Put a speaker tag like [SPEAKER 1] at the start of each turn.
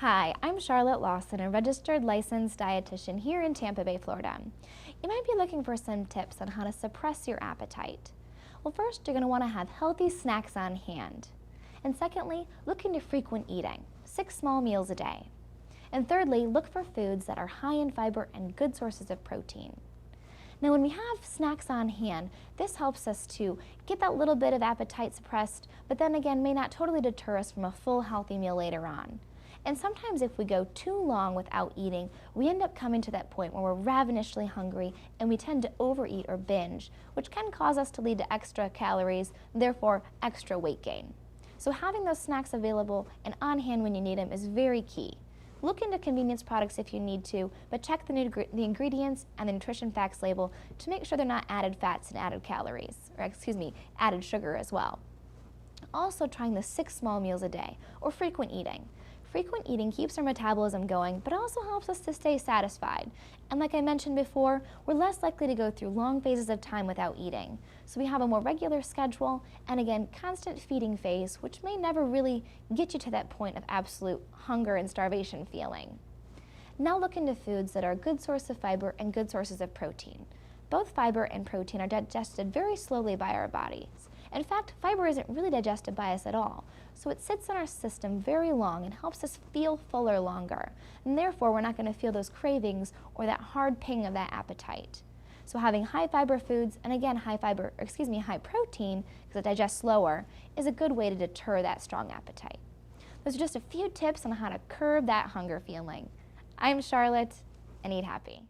[SPEAKER 1] Hi, I'm Charlotte Lawson, a registered licensed dietitian here in Tampa Bay, Florida. You might be looking for some tips on how to suppress your appetite. Well, first, you're going to want to have healthy snacks on hand. And secondly, look into frequent eating, 6 small meals a day. And thirdly, look for foods that are high in fiber and good sources of protein. Now, when we have snacks on hand, this helps us to get that little bit of appetite suppressed, but then again, may not totally deter us from a full healthy meal later on. And sometimes if we go too long without eating, we end up coming to that point where we're ravenously hungry and we tend to overeat or binge, which can cause us to lead to extra calories, therefore extra weight gain. So having those snacks available and on hand when you need them is very key. Look into convenience products if you need to, but check the ingredients and the nutrition facts label to make sure they're not added fats and added calories, or added sugar as well. Also trying the 6 small meals a day, or frequent eating. Frequent eating keeps our metabolism going, but also helps us to stay satisfied. And like I mentioned before, we're less likely to go through long phases of time without eating. So we have a more regular schedule, and again, constant feeding phase, which may never really get you to that point of absolute hunger and starvation feeling. Now look into foods that are a good source of fiber and good sources of protein. Both fiber and protein are digested very slowly by our bodies. In fact, fiber isn't really digested by us at all, so it sits in our system very long and helps us feel fuller longer, and therefore we're not going to feel those cravings or that hard ping of that appetite. So having high fiber foods, and again high protein, because it digests slower, is a good way to deter that strong appetite. Those are just a few tips on how to curb that hunger feeling. I'm Charlotte, and eat happy.